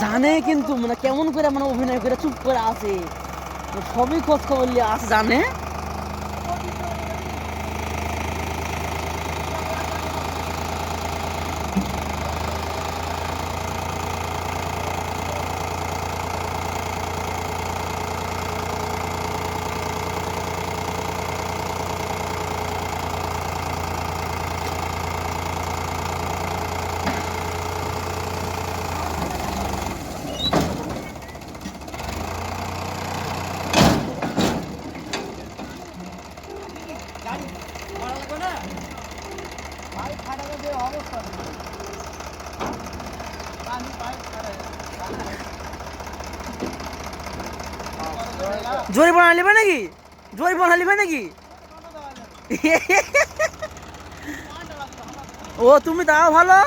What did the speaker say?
জানে কিন্তু মানে কেমন করে মানে অভিনয় করে চুপ করে আছে, সবই খোঁজ খবর নিয়ে আছে জানে। জোরে বনা নিবে নাকি, জোরে বনা নিবে নাকি? ও তুমি দাও ভালো।